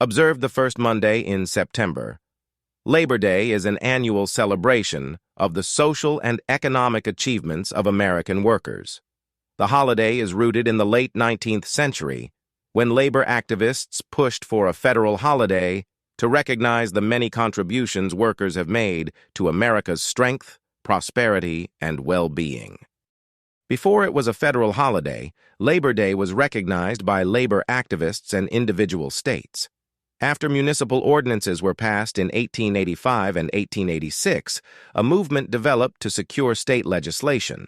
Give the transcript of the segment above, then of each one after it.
Observed the first Monday in September. Labor Day is an annual celebration of the social and economic achievements of American workers. The holiday is rooted in the late 19th century, when labor activists pushed for a federal holiday to recognize the many contributions workers have made to America's strength, prosperity, and well-being. Before it was a federal holiday, Labor Day was recognized by labor activists and individual states. After municipal ordinances were passed in 1885 and 1886, a movement developed to secure state legislation.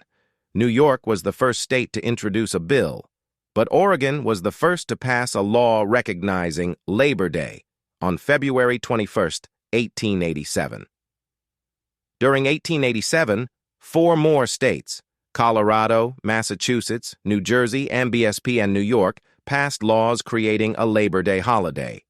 New York was the first state to introduce a bill, but Oregon was the first to pass a law recognizing Labor Day on February 21, 1887. During 1887, 4 more states, Colorado, Massachusetts, New Jersey, MBSP, and New York, passed laws creating a Labor Day holiday.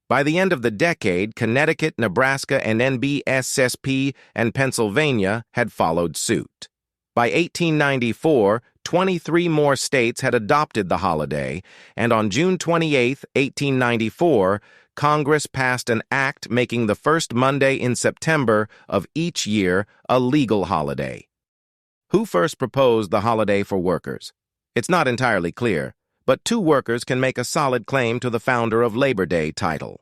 By the end of the decade, Connecticut, Nebraska, and NBSSP and Pennsylvania had followed suit. By 1894, 23 more states had adopted the holiday, and on June 28, 1894, Congress passed an act making the first Monday in September of each year a legal holiday. Who first proposed the holiday for workers? It's not entirely clear, but 2 workers can make a solid claim to the founder of Labor Day title.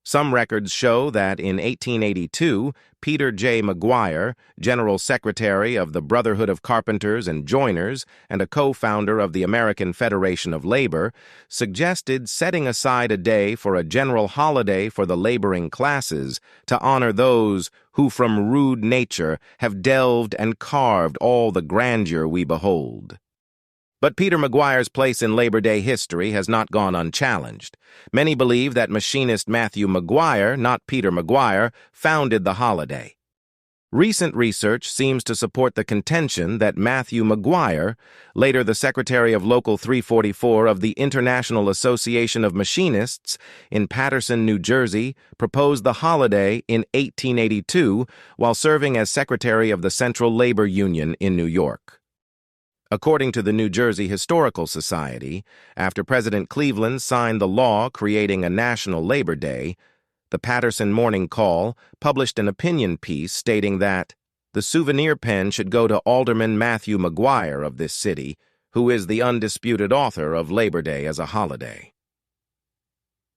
Some records show that in 1882, Peter J. McGuire, General Secretary of the Brotherhood of Carpenters and Joiners and a co-founder of the American Federation of Labor, suggested setting aside a day for a general holiday for the laboring classes to honor those who from rude nature have delved and carved all the grandeur we behold. But Peter McGuire's place in Labor Day history has not gone unchallenged. Many believe that machinist Matthew McGuire, not Peter McGuire, founded the holiday. Recent research seems to support the contention that Matthew McGuire, later the Secretary of Local 344 of the International Association of Machinists in Paterson, New Jersey, proposed the holiday in 1882 while serving as Secretary of the Central Labor Union in New York. According to the New Jersey Historical Society, after President Cleveland signed the law creating a national Labor Day, the Paterson Morning Call published an opinion piece stating that the souvenir pen should go to Alderman Matthew McGuire of this city, who is the undisputed author of Labor Day as a holiday.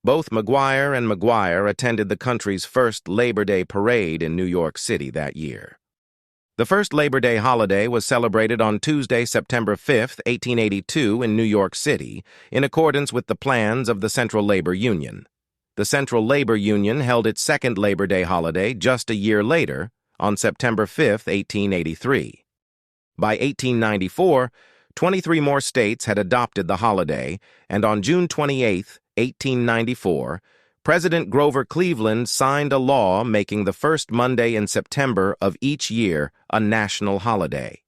Both McGuire and McGuire attended the country's first Labor Day parade in New York City that year. The first Labor Day holiday was celebrated on Tuesday, September 5, 1882 in New York City, in accordance with the plans of the Central Labor Union. The Central Labor Union held its second Labor Day holiday just a year later, on September 5, 1883. By 1894, 23 more states had adopted the holiday, and on June 28, 1894, President Grover Cleveland signed a law making the first Monday in September of each year a national holiday.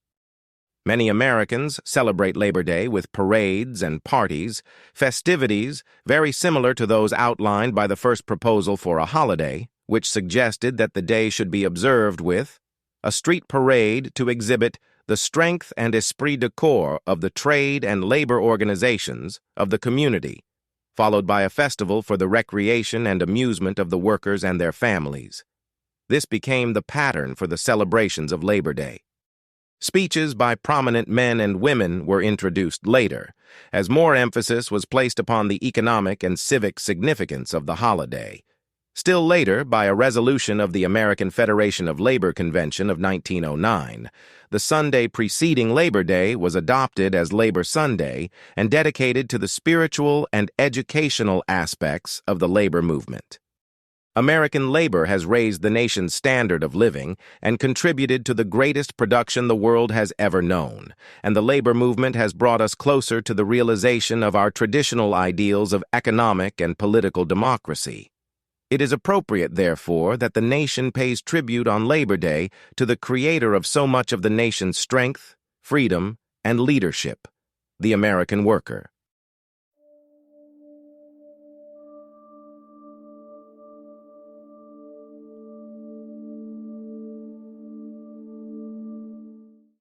Many Americans celebrate Labor Day with parades and parties, festivities very similar to those outlined by the first proposal for a holiday, which suggested that the day should be observed with a street parade to exhibit the strength and esprit de corps of the trade and labor organizations of the community, followed by a festival for the recreation and amusement of the workers and their families. This became the pattern for the celebrations of Labor Day. Speeches by prominent men and women were introduced later, as more emphasis was placed upon the economic and civic significance of the holiday. Still later, by a resolution of the American Federation of Labor Convention of 1909, the Sunday preceding Labor Day was adopted as Labor Sunday and dedicated to the spiritual and educational aspects of the labor movement. American labor has raised the nation's standard of living and contributed to the greatest production the world has ever known, and the labor movement has brought us closer to the realization of our traditional ideals of economic and political democracy. It is appropriate, therefore, that the nation pays tribute on Labor Day to the creator of so much of the nation's strength, freedom, and leadership, the American worker.